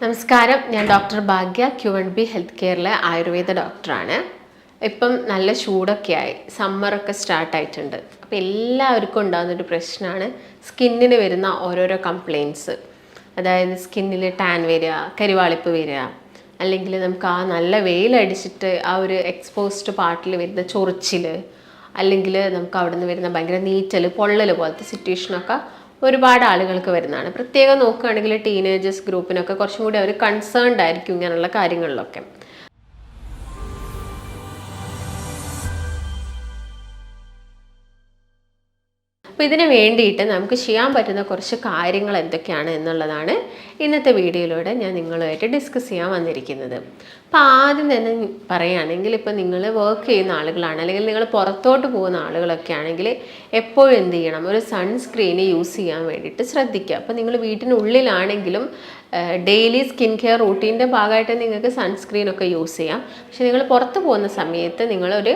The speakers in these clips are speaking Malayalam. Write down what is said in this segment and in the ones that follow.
നമസ്കാരം, ഞാൻ ഡോക്ടർ ഭാഗ്യ Q&B ഹെൽത്ത് കെയറിലെ ആയുർവേദ ഡോക്ടറാണ്. ഇപ്പം നല്ല ചൂടൊക്കെയായി, സമ്മറൊക്കെ സ്റ്റാർട്ടായിട്ടുണ്ട്. അപ്പോൾ എല്ലാവർക്കും ഉണ്ടാകുന്നൊരു പ്രശ്നമാണ് സ്കിന്നിന് വരുന്ന ഓരോരോ കംപ്ലയിൻറ്റ്സ്. അതായത് സ്കിന്നിൽ ടാൻ വരിക, കരിവാളിപ്പ് വരിക, അല്ലെങ്കിൽ നമുക്ക് ആ നല്ല വെയിലടിച്ചിട്ട് ആ ഒരു എക്സ്പോസ്ഡ് പാർട്ടിൽ വരുന്ന ചൊറിച്ചിൽ, അല്ലെങ്കിൽ നമുക്ക് അവിടെ നിന്ന് വരുന്ന ഭയങ്കര നീറ്റൽ, പൊള്ളൽ പോലത്തെ സിറ്റുവേഷനൊക്കെ ഒരുപാട് ആളുകൾക്ക് വരുന്നതാണ്. പ്രത്യേകം നോക്കുകയാണെങ്കിൽ ടീനേജേഴ്സ് ഗ്രൂപ്പിനൊക്കെ കുറച്ചും കൂടി അവർ കൺസേൺഡ് ആയിരിക്കും ഇങ്ങനെയുള്ള കാര്യങ്ങളിലൊക്കെ. അപ്പോൾ ഇതിന് വേണ്ടിയിട്ട് നമുക്ക് ചെയ്യാൻ പറ്റുന്ന കുറച്ച് കാര്യങ്ങൾ എന്തൊക്കെയാണ് എന്നുള്ളതാണ് ഇന്നത്തെ വീഡിയോയിലൂടെ ഞാൻ നിങ്ങളുമായിട്ട് ഡിസ്കസ് ചെയ്യാൻ വന്നിരിക്കുന്നത്. അപ്പോൾ ആദ്യം തന്നെ പറയുകയാണെങ്കിൽ, ഇപ്പോൾ നിങ്ങൾ വർക്ക് ചെയ്യുന്ന ആളുകളാണ്, അല്ലെങ്കിൽ നിങ്ങൾ പുറത്തോട്ട് പോകുന്ന ആളുകളൊക്കെ ആണെങ്കിൽ എപ്പോഴും എന്ത് ചെയ്യണം, ഒരു സൺസ്ക്രീന് യൂസ് ചെയ്യാൻ വേണ്ടിയിട്ട് ശ്രദ്ധിക്കുക. അപ്പോൾ നിങ്ങൾ വീട്ടിനുള്ളിലാണെങ്കിലും ഡെയിലി സ്കിൻ കെയർ റൂട്ടീൻ്റെ ഭാഗമായിട്ട് നിങ്ങൾക്ക് സൺസ്ക്രീനൊക്കെ യൂസ് ചെയ്യാം. പക്ഷെ നിങ്ങൾ പുറത്ത് പോകുന്ന സമയത്ത് നിങ്ങളൊരു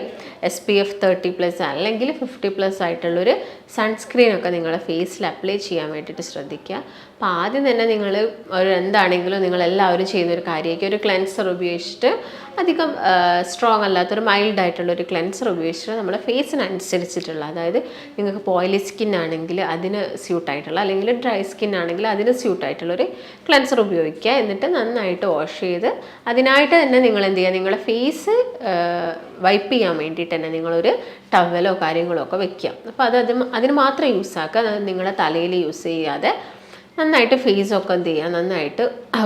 SPF 30+ അല്ലെങ്കിൽ 50+ ആയിട്ടുള്ളൊരു സൺസ്ക്രീനൊക്കെ നിങ്ങളുടെ ഫേസിൽ അപ്ലൈ ചെയ്യാൻ വേണ്ടിയിട്ട് ശ്രദ്ധിക്കുക. അപ്പോൾ ആദ്യം തന്നെ നിങ്ങൾ എന്താണെങ്കിലും നിങ്ങളെല്ലാവരും ചെയ്യുന്നൊരു കാര്യമായിരിക്കും, ഒരു ക്ലെൻസർ ഉപയോഗിച്ചിട്ട്, അധികം സ്ട്രോങ് അല്ലാത്തൊരു മൈൽഡ് ആയിട്ടുള്ളൊരു ക്ലെൻസർ ഉപയോഗിച്ചിട്ട് നമ്മുടെ ഫേസിനനുസരിച്ചിട്ടുള്ള, അതായത് നിങ്ങൾക്ക് ഓയിലി സ്കിൻ ആണെങ്കിൽ അതിന് സ്യൂട്ടായിട്ടുള്ള, അല്ലെങ്കിൽ ഡ്രൈ സ്കിൻ ആണെങ്കിൽ അതിന് സ്യൂട്ടായിട്ടുള്ളൊരു ക്ലെൻസർ ഉപയോഗിക്കുക. എന്നിട്ട് നന്നായിട്ട് വാഷ് ചെയ്ത് അതിനായിട്ട് തന്നെ നിങ്ങൾ എന്ത് ചെയ്യുക, നിങ്ങളുടെ ഫേസ് വൈപ്പ് ചെയ്യാൻ വേണ്ടിയിട്ട് തന്നെ നിങ്ങളൊരു ടവലോ കാര്യങ്ങളോ ഒക്കെ വെക്കുക. അപ്പോൾ അതിന് മാത്രം യൂസ് ആക്കുക, അത് നിങ്ങളുടെ തലയിൽ യൂസ് ചെയ്യാതെ നന്നായിട്ട് ഫേസൊക്കെ എന്ത് ചെയ്യുക, നന്നായിട്ട്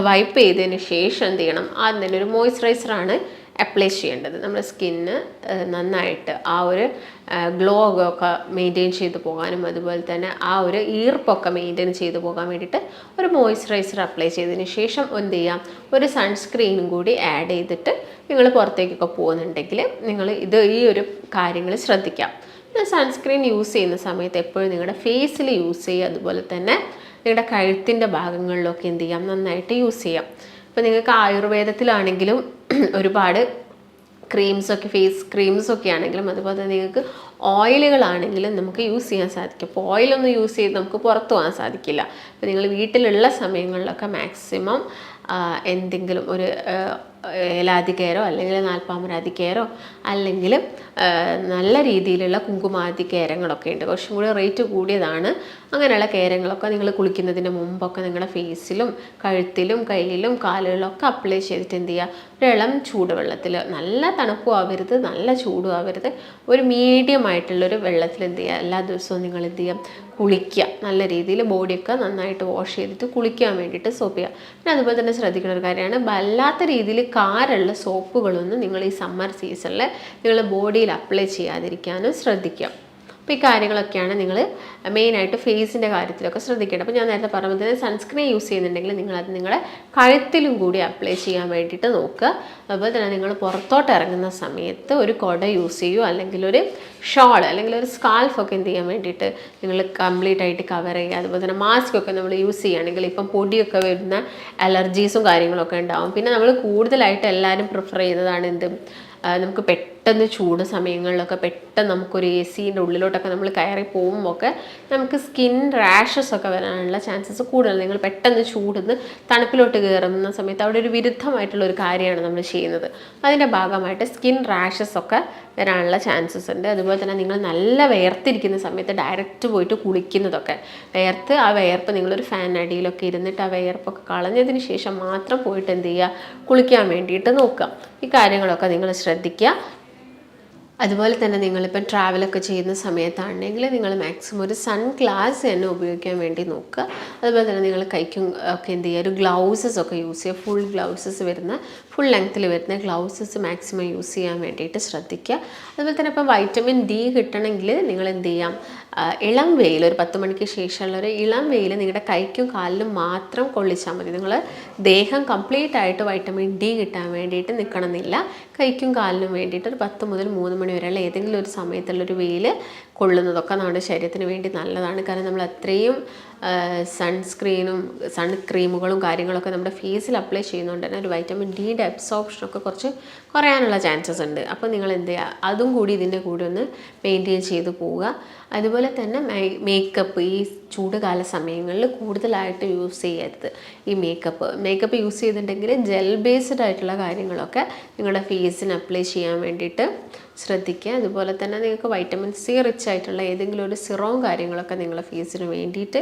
വൈപ്പ് ചെയ്തതിന് ശേഷം എന്ത് ചെയ്യണം, ആദ്യം തന്നെ ഒരു മോയ്സ്ചറൈസറാണ് അപ്ലൈ ചെയ്യേണ്ടത്. നമ്മുടെ സ്കിന്ന് നന്നായിട്ട് ആ ഒരു ഗ്ലോ ഒക്കെ മെയിൻറ്റെയിൻ ചെയ്ത് പോകാനും, അതുപോലെ തന്നെ ആ ഒരു ഈർപ്പൊക്കെ മെയിൻറ്റെയിൻ ചെയ്ത് പോകാൻ വേണ്ടിയിട്ട് ഒരു മോയ്സ്ചറൈസർ അപ്ലൈ ചെയ്തതിന് ശേഷം എന്ത് ചെയ്യാം, ഒരു സൺസ്ക്രീനും കൂടി ആഡ് ചെയ്തിട്ട് നിങ്ങൾ പുറത്തേക്കൊക്കെ പോകുന്നുണ്ടെങ്കിൽ നിങ്ങൾ ഈ ഒരു കാര്യങ്ങൾ ശ്രദ്ധിക്കാം. സൺസ്ക്രീൻ യൂസ് ചെയ്യുന്ന സമയത്ത് എപ്പോഴും നിങ്ങളുടെ ഫേസിൽ യൂസ് ചെയ്യുക, അതുപോലെ തന്നെ നിങ്ങളുടെ കഴുത്തിൻ്റെ ഭാഗങ്ങളിലൊക്കെ എന്ത് ചെയ്യാം, നന്നായിട്ട് യൂസ് ചെയ്യാം. ഇപ്പോൾ നിങ്ങൾക്ക് ആയുർവേദത്തിലാണെങ്കിലും ഒരുപാട് ക്രീംസൊക്കെ, ഫേസ് ക്രീംസൊക്കെ ആണെങ്കിലും, അതുപോലെ തന്നെ നിങ്ങൾക്ക് ഓയിലുകളാണെങ്കിലും നമുക്ക് യൂസ് ചെയ്യാൻ സാധിക്കും. അപ്പോൾ ഓയിലൊന്നും യൂസ് ചെയ്ത് നമുക്ക് പുറത്തു പോകാൻ സാധിക്കില്ല. അപ്പോൾ നിങ്ങൾ വീട്ടിലുള്ള സമയങ്ങളിലൊക്കെ മാക്സിമം എന്തെങ്കിലും ഒരു ഏലാതി കെയറോ അല്ലെങ്കിൽ നാൽപ്പാമരാതി കെയറോ അല്ലെങ്കിൽ നല്ല രീതിയിലുള്ള കുങ്കുമാതി കെയരങ്ങളൊക്കെ ഉണ്ട്, കുറച്ചും കൂടി റേറ്റ് കൂടിയതാണ്. അങ്ങനെയുള്ള കെയരങ്ങളൊക്കെ നിങ്ങൾ കുളിക്കുന്നതിന് മുമ്പൊക്കെ നിങ്ങളുടെ ഫേസിലും കഴുത്തിലും കയ്യിലും കാലുകളിലൊക്കെ അപ്ലൈ ചെയ്തിട്ട് എന്ത് ചെയ്യുക, ഒരു ഇളം ചൂടുവെള്ളത്തിൽ, നല്ല തണുപ്പും ആവരുത് നല്ല ചൂടും ആവരുത്, ഒരു മീഡിയം ആയിട്ടുള്ളൊരു വെള്ളത്തിൽ എന്ത് ചെയ്യുക, എല്ലാ ദിവസവും നിങ്ങൾ എന്ത് ചെയ്യുക, കുളിക്കുക. നല്ല രീതിയിൽ ബോഡിയൊക്കെ നന്നായിട്ട് വാഷ് ചെയ്തിട്ട് കുളിക്കാൻ വേണ്ടിയിട്ട് സോപ്പ് ചെയ്യുക. പിന്നെ അതുപോലെ തന്നെ ശ്രദ്ധിക്കുന്ന ഒരു കാര്യമാണ്, വല്ലാത്ത രീതിയിൽ കാറുള്ള സോപ്പുകളൊന്നും നിങ്ങൾ ഈ സമ്മർ സീസണിൽ നിങ്ങളുടെ ബോഡിയിൽ അപ്ലൈ ചെയ്യാതിരിക്കാനും ശ്രദ്ധിക്കുക. അപ്പോൾ ഈ കാര്യങ്ങളൊക്കെയാണ് നിങ്ങൾ മെയിനായിട്ട് ഫേസിൻ്റെ കാര്യത്തിലൊക്കെ ശ്രദ്ധിക്കേണ്ടത്. അപ്പോൾ ഞാൻ നേരത്തെ പറഞ്ഞത് തന്നെ സൺസ്ക്രീൻ യൂസ് ചെയ്യുന്നുണ്ടെങ്കിൽ നിങ്ങളത് നിങ്ങളുടെ കഴുത്തിലും കൂടി അപ്ലൈ ചെയ്യാൻ വേണ്ടിയിട്ട് നോക്കുക. അതുപോലെ തന്നെ നിങ്ങൾ പുറത്തോട്ട് ഇറങ്ങുന്ന സമയത്ത് ഒരു കുട യൂസ് ചെയ്യുമോ, അല്ലെങ്കിൽ ഒരു ഷോൾ അല്ലെങ്കിൽ ഒരു സ്കാൾഫൊക്കെ എന്ത് ചെയ്യാൻ വേണ്ടിയിട്ട് നിങ്ങൾ കംപ്ലീറ്റ് ആയിട്ട് കവർ ചെയ്യുക. അതുപോലെ തന്നെ മാസ്ക് ഒക്കെ നമ്മൾ യൂസ് ചെയ്യുകയാണെങ്കിൽ ഇപ്പം പൊടിയൊക്കെ വരുന്ന അലർജീസും കാര്യങ്ങളൊക്കെ ഉണ്ടാവും. പിന്നെ നമ്മൾ കൂടുതലായിട്ട് എല്ലാവരും പ്രിഫർ ചെയ്യുന്നതാണ് എന്ത്, നമുക്ക് പെട്ടെന്ന് ചൂട് സമയങ്ങളിലൊക്കെ പെട്ടെന്ന് നമുക്കൊരു AC ഉള്ളിലോട്ടൊക്കെ നമ്മൾ കയറി പോകുമ്പോൾ നമുക്ക് സ്കിൻ റാഷസ് ഒക്കെ വരാനുള്ള ചാൻസസ് കൂടുതൽ. നിങ്ങൾ പെട്ടെന്ന് ചൂടുന്ന് തണുപ്പിലോട്ട് കയറുന്ന സമയത്ത് അവിടെ ഒരു വിരുദ്ധമായിട്ടുള്ള ഒരു കാര്യമാണ് നമ്മൾ ചെയ്യുന്നത്. അതിൻ്റെ ഭാഗമായിട്ട് സ്കിൻ റാഷസ് ഒക്കെ വരാനുള്ള ചാൻസസ് ഉണ്ട്. അതുപോലെ തന്നെ നിങ്ങൾ നല്ല വിയർത്തിരിക്കുന്ന സമയത്ത് ഡയറക്റ്റ് പോയിട്ട് കുളിക്കുന്നതൊക്കെ, ആ വിയർപ്പ് നിങ്ങളൊരു ഫാൻ അടിയിലൊക്കെ ഇരുന്നിട്ട് ആ വിയർപ്പൊക്കെ കളഞ്ഞതിന് ശേഷം മാത്രം പോയിട്ട് എന്ത് ചെയ്യുക, കുളിക്കാൻ വേണ്ടിയിട്ട് നോക്കുക. ഈ കാര്യങ്ങളൊക്കെ നിങ്ങൾ ശ്രദ്ധിക്കുക. അതുപോലെ തന്നെ നിങ്ങളിപ്പം ട്രാവലൊക്കെ ചെയ്യുന്ന സമയത്താണെങ്കിൽ നിങ്ങൾ മാക്സിമം ഒരു സൺ ഗ്ലാസ് തന്നെ ഉപയോഗിക്കാൻ വേണ്ടി നോക്കുക. അതുപോലെ തന്നെ നിങ്ങൾ കൈക്കും ഒക്കെ എന്ത് ചെയ്യുക, ഒരു ഗ്ലൗസസ് ഒക്കെ യൂസ് ചെയ്യുക. ഫുൾ ഗ്ലൗസസ് വരുന്ന, ഫുൾ ലെങ്ത്തിൽ വരുന്ന ഗ്ലൗസസ് മാക്സിമം യൂസ് ചെയ്യാൻ വേണ്ടിയിട്ട് ശ്രദ്ധിക്കുക. അതുപോലെ തന്നെ ഇപ്പം വൈറ്റമിൻ D കിട്ടണമെങ്കിൽ നിങ്ങൾ എന്ത് ചെയ്യാം, ഇളം വെയിൽ, ഒരു 10 മണിക്ക് ശേഷമുള്ളൊരു ഇളം വെയിൽ നിങ്ങളുടെ കൈക്കും കാലിലും മാത്രം കൊള്ളിച്ചാൽ മതി. നിങ്ങൾ ദേഹം കംപ്ലീറ്റ് ആയിട്ട് വൈറ്റമിൻ D കിട്ടാൻ വേണ്ടിയിട്ട് നിൽക്കണമെന്നില്ല. കൈക്കും കാലിനും വേണ്ടിയിട്ട് ഒരു 10 മുതൽ 3 മണി വരെയുള്ള ഏതെങ്കിലും ഒരു സമയത്തുള്ളൊരു വെയിൽ കൊള്ളുന്നതൊക്കെ നമ്മുടെ ശരീരത്തിന് വേണ്ടി നല്ലതാണ്. കാരണം നമ്മൾ അത്രയും സൺ ക്രീമുകളും കാര്യങ്ങളൊക്കെ നമ്മുടെ ഫേസിൽ അപ്ലൈ ചെയ്യുന്നതുകൊണ്ട് തന്നെ ഒരു വൈറ്റമിൻ ഡിയുടെ അബ്സോർപ്ഷനൊക്കെ കുറച്ച് കുറയാനുള്ള ചാൻസസ് ഉണ്ട്. അപ്പോൾ നിങ്ങൾ എന്ത് ചെയ്യുക, അതും കൂടി ഇതിൻ്റെ കൂടെ ഒന്ന് മെയിൻറ്റെയിൻ ചെയ്ത് പോവുക. അതുപോലെ തന്നെ മേക്കപ്പ് ഈ ചൂടുകാല സമയങ്ങളിൽ കൂടുതലായിട്ട് യൂസ് ചെയ്യരുത്. ഈ മേക്കപ്പ് യൂസ് ചെയ്തിട്ടുണ്ടെങ്കിൽ ജെൽ ബേസ്ഡ് ആയിട്ടുള്ള കാര്യങ്ങളൊക്കെ നിങ്ങളുടെ ഫേസിന് അപ്ലൈ ചെയ്യാൻ വേണ്ടിയിട്ട് ശ്രദ്ധിക്കുക. അതുപോലെ തന്നെ നിങ്ങൾക്ക് വൈറ്റമിൻ സി റിച്ച് ആയിട്ടുള്ള ഏതെങ്കിലും ഒരു സിറവും കാര്യങ്ങളൊക്കെ നിങ്ങളുടെ ഫേസിന് വേണ്ടിയിട്ട്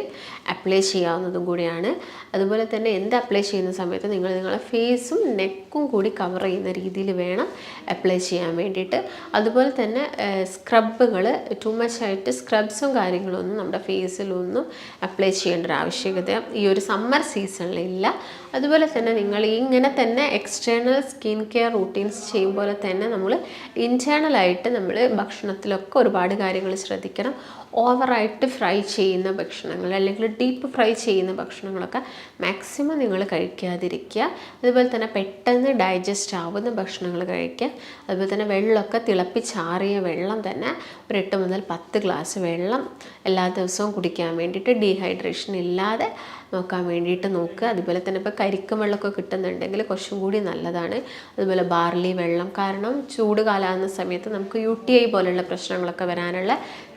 അപ്ലൈ ചെയ്യാവുന്നതും കൂടിയാണ്. അതുപോലെ തന്നെ എന്ത് അപ്ലൈ ചെയ്യുന്ന സമയത്ത് നിങ്ങളുടെ ഫേസും നെക്കും കൂടി കവർ ചെയ്യുന്ന രീതിയിൽ വേണം അപ്ലൈ ചെയ്യാൻ വേണ്ടിയിട്ട്. അതുപോലെ തന്നെ സ്ക്രബുകൾ ടു മച്ച് ആയിട്ട് സ്ക്രബ്സും കാര്യങ്ങളൊന്നും നമ്മുടെ ഫേസിലൊന്നും അപ്ലൈ ചെയ്യേണ്ട ഒരു ആവശ്യകത ഈ ഒരു സമ്മർ സീസണിലില്ല. അതുപോലെ തന്നെ നിങ്ങൾ ഇങ്ങനെ തന്നെ എക്സ്റ്റേണൽ സ്കിൻ കെയർ റൂട്ടീൻസ് ചെയ്യുമ്പോൾ തന്നെ നമ്മൾ ഇൻറ്റേർണലായിട്ട് നമ്മൾ ഭക്ഷണത്തിലൊക്കെ ഒരുപാട് കാര്യങ്ങൾ ശ്രദ്ധിക്കണം. ഓവറായിട്ട് ഫ്രൈ ചെയ്യുന്ന ഭക്ഷണങ്ങൾ അല്ലെങ്കിൽ ഡീപ്പ് ഫ്രൈ ചെയ്യുന്ന ഭക്ഷണങ്ങളൊക്കെ മാക്സിമം നിങ്ങൾ കഴിക്കാതിരിക്കുക. അതുപോലെ തന്നെ പെട്ടെന്ന് ഡൈജസ്റ്റ് ആവുന്ന ഭക്ഷണങ്ങൾ കഴിക്കുക. അതുപോലെ തന്നെ വെള്ളമൊക്കെ തിളപ്പിച്ചാറിയ വെള്ളം തന്നെ ഒരു 8 മുതൽ 10 ഗ്ലാസ് വെള്ളം എല്ലാ ദിവസവും കുടിക്കാൻ വേണ്ടിയിട്ട് ഡീഹൈഡ്രേഷൻ ഇല്ലാതെ നോക്കാൻ വേണ്ടിയിട്ട് നോക്കുക. അതുപോലെ തന്നെ ഇപ്പോൾ കരിക്കും വെള്ളമൊക്കെ കിട്ടുന്നുണ്ടെങ്കിൽ കുറച്ചും കൂടി നല്ലതാണ്. അതുപോലെ ബാർലി വെള്ളം, കാരണം ചൂട് കാലാകുന്ന സമയത്ത് നമുക്ക് UTI പോലുള്ള പ്രശ്നങ്ങളൊക്കെ വരാനുള്ള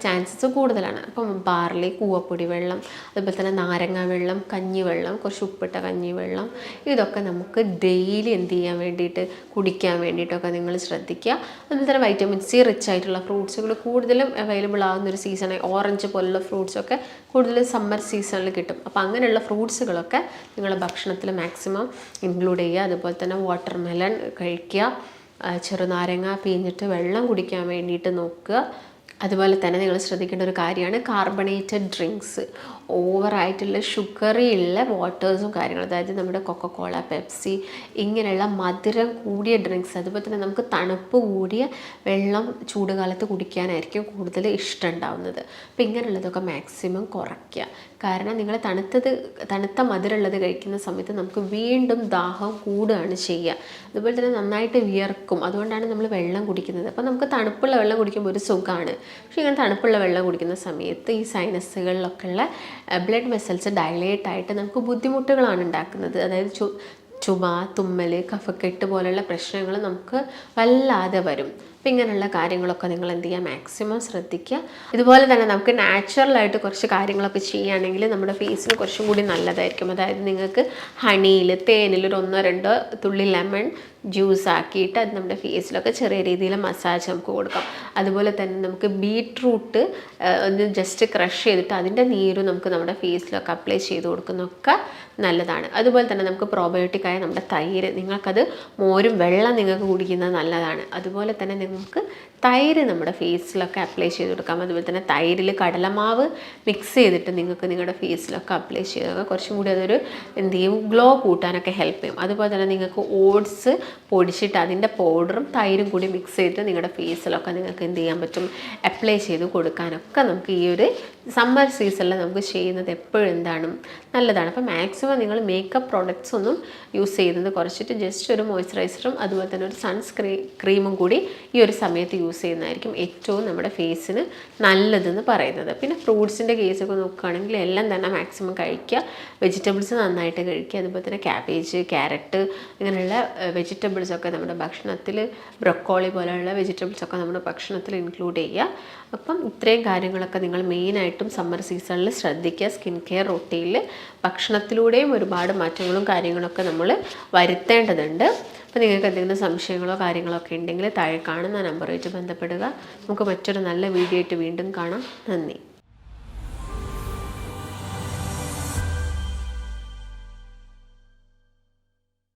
ചാൻസസ് കൂടുതലാണ്. അപ്പം ബാർലി, കൂവപ്പൊടി വെള്ളം, അതുപോലെ തന്നെ നാരങ്ങ വെള്ളം, കഞ്ഞിവെള്ളം, കുറച്ച് ഉപ്പിട്ട കഞ്ഞിവെള്ളം, ഇതൊക്കെ നമുക്ക് ഡെയിലി എന്ത് ചെയ്യാൻ വേണ്ടിയിട്ട് കുടിക്കാൻ വേണ്ടിയിട്ടൊക്കെ നിങ്ങൾ ശ്രദ്ധിക്കുക. അതുപോലെ തന്നെ വൈറ്റമിൻ സി റിച്ച് ആയിട്ടുള്ള ഫ്രൂട്ട്സുകൾ കൂടുതലും അവൈലബിൾ ആകുന്ന ഒരു സീസണായി ഓറഞ്ച് പോലുള്ള ഫ്രൂട്ട്സൊക്കെ കൂടുതലും സമ്മർ സീസണിൽ കിട്ടും. അപ്പോൾ അങ്ങനെയുള്ള ഫ്രൂട്ട്സുകളൊക്കെ നിങ്ങളുടെ ഭക്ഷണത്തിൽ മാക്സിമം ഇൻക്ലൂഡ് ചെയ്യുക. അതുപോലെ തന്നെ വാട്ടർമെലൺ കഴിക്കുക, ചെറുനാരങ്ങ പിഴിഞ്ഞിട്ട് വെള്ളം കുടിക്കാൻ വേണ്ടിയിട്ട് നോക്കുക. അതുപോലെ തന്നെ നിങ്ങൾ ശ്രദ്ധിക്കേണ്ട ഒരു കാര്യമാണ് കാർബണേറ്റഡ് ഡ്രിങ്ക്സ്. ഓവറായിട്ടുള്ള ഷുഗറി ഉള്ള വാട്ടേഴ്സും കാര്യങ്ങളും, അതായത് നമ്മുടെ കൊക്കക്കോള, പെപ്സി ഇങ്ങനെയുള്ള മധുരം കൂടിയ ഡ്രിങ്ക്സ്, അതുപോലെ തന്നെ നമുക്ക് തണുപ്പ് കൂടിയ വെള്ളം ചൂടുകാലത്ത് കുടിക്കാനായിരിക്കും കൂടുതൽ ഇഷ്ടം ഉണ്ടാവുന്നത്. അപ്പോൾ ഇങ്ങനെയുള്ളതൊക്കെ മാക്സിമം കുറയ്ക്കുക. കാരണം നിങ്ങൾ തണുത്ത മധുരമുള്ളത് കഴിക്കുന്ന സമയത്ത് നമുക്ക് വീണ്ടും ദാഹം കൂടുകയാണ് ചെയ്യുക. അതുപോലെ തന്നെ നന്നായിട്ട് വിയർക്കും. അതുകൊണ്ടാണ് നമ്മൾ വെള്ളം കുടിക്കുന്നത്. അപ്പോൾ നമുക്ക് തണുപ്പുള്ള വെള്ളം കുടിക്കുമ്പോൾ ഒരു സുഖമാണ്. പക്ഷേ ഇങ്ങനെ തണുപ്പുള്ള വെള്ളം കുടിക്കുന്ന സമയത്ത് ഈ സൈനസുകളിലൊക്കെ ഉള്ള ബ്ലഡ് വെസൽസ് ഡയലേറ്റ് ആയിട്ട് നമുക്ക് ബുദ്ധിമുട്ടുകളാണ് ഉണ്ടാക്കുന്നത്. അതായത് ചുമ, തുമ്മൽ, കഫക്കെട്ട് പോലുള്ള പ്രശ്നങ്ങൾ നമുക്ക് വല്ലാതെ വരും. അപ്പം ഇങ്ങനെയുള്ള കാര്യങ്ങളൊക്കെ നിങ്ങൾ എന്ത് ചെയ്യുക, മാക്സിമം ശ്രദ്ധിക്കുക. ഇതുപോലെ തന്നെ നമുക്ക് നാച്ചുറലായിട്ട് കുറച്ച് കാര്യങ്ങളൊക്കെ ചെയ്യുകയാണെങ്കിൽ നമ്മുടെ ഫേസിന് കുറച്ചും കൂടി നല്ലതായിരിക്കും. അതായത് നിങ്ങൾക്ക് ഹണിയിൽ, തേനിൽ ഒരു 1-2 തുള്ളി ലെമൺ ജ്യൂസ് ആക്കിയിട്ട് അത് നമ്മുടെ ഫേസിലൊക്കെ ചെറിയ രീതിയിൽ മസാജ് നമുക്ക് കൊടുക്കാം. അതുപോലെ തന്നെ നമുക്ക് ബീട്രൂട്ട് ഒന്ന് ജസ്റ്റ് ക്രഷ് ചെയ്തിട്ട് അതിൻ്റെ നീര് നമുക്ക് നമ്മുടെ ഫേസിലൊക്കെ അപ്ലൈ ചെയ്ത് കൊടുക്കുന്നതൊക്കെ നല്ലതാണ്. അതുപോലെ തന്നെ നമുക്ക് പ്രോബയോട്ടിക്കായ നമ്മുടെ തൈര്, നിങ്ങൾക്കത് മോരും വെള്ളം നിങ്ങൾക്ക് കുടിക്കുന്നത് നല്ലതാണ്. അതുപോലെ തന്നെ നമുക്ക് തൈര് നമ്മുടെ ഫേസിലൊക്കെ അപ്ലൈ ചെയ്ത് കൊടുക്കാം. അതുപോലെ തന്നെ തൈരിൽ കടലമാവ് മിക്സ് ചെയ്തിട്ട് നിങ്ങൾക്ക് നിങ്ങളുടെ ഫേസിലൊക്കെ അപ്ലൈ ചെയ്തൊക്കെ കുറച്ചും കൂടി അതൊരു എന്ത് ചെയ്യും, ഗ്ലോ കൂട്ടാനൊക്കെ ഹെൽപ്പ് ചെയ്യും. അതുപോലെ തന്നെ നിങ്ങൾക്ക് ഓട്സ് പൊടിച്ചിട്ട് അതിൻ്റെ പൗഡറും തൈരും കൂടി മിക്സ് ചെയ്തിട്ട് നിങ്ങളുടെ ഫേസിലൊക്കെ നിങ്ങൾക്ക് എന്ത് ചെയ്യാൻ പറ്റും, അപ്ലൈ ചെയ്ത് കൊടുക്കാനൊക്കെ നമുക്ക് ഈ ഒരു സമ്മർ സീസണിൽ നമുക്ക് ചെയ്യുന്നത് എപ്പോഴും എന്താണ് നല്ലതാണ്. അപ്പോൾ മാക്സിമം നിങ്ങൾ മേക്കപ്പ് പ്രോഡക്റ്റ്സ് ഒന്നും യൂസ് ചെയ്യുന്നത് കുറച്ചിട്ട് ജസ്റ്റ് ഒരു മോയ്സ്ചറൈസറും അതുപോലെ തന്നെ ഒരു ക്രീമും കൂടി ഈ ഒരു സമയത്ത് യൂസ് ചെയ്യുന്നതായിരിക്കും ഏറ്റവും നമ്മുടെ ഫേസിന് നല്ലതെന്ന് പറയുന്നത്. പിന്നെ ഫ്രൂട്ട്സിൻ്റെ കേസൊക്കെ നോക്കുകയാണെങ്കിൽ എല്ലാം തന്നെ മാക്സിമം കഴിക്കുക. വെജിറ്റബിൾസ് നന്നായിട്ട് കഴിക്കുക. അതുപോലെ തന്നെ ക്യാബേജ്, ക്യാരറ്റ് ഇങ്ങനെയുള്ള വെജിറ്റബിൾസൊക്കെ നമ്മുടെ ഭക്ഷണത്തിൽ, ബ്രൊക്കോളി പോലെയുള്ള വെജിറ്റബിൾസൊക്കെ നമ്മുടെ ഭക്ഷണത്തിൽ ഇൻക്ലൂഡ് ചെയ്യുക. അപ്പം ഇത്രയും കാര്യങ്ങളൊക്കെ നിങ്ങൾ മെയിനായിട്ടും സമ്മർ സീസണിൽ ശ്രദ്ധിക്കുക. സ്കിൻ കെയർ റൂട്ടീനിൽ ഭക്ഷണത്തിലൂടെയും ഒരുപാട് മാറ്റങ്ങളും കാര്യങ്ങളൊക്കെ നമ്മൾ വരുത്തേണ്ടതുണ്ട്. അപ്പോൾ നിങ്ങൾക്ക് എന്തെങ്കിലും സംശയങ്ങളോ കാര്യങ്ങളോ ഒക്കെ ഉണ്ടെങ്കിൽ താഴെ കാണുന്ന നമ്പറുമായിട്ട് ബന്ധപ്പെടുക. നമുക്ക് മറ്റൊരു നല്ല വീഡിയോ ആയിട്ട് വീണ്ടും കാണാം. നന്ദി.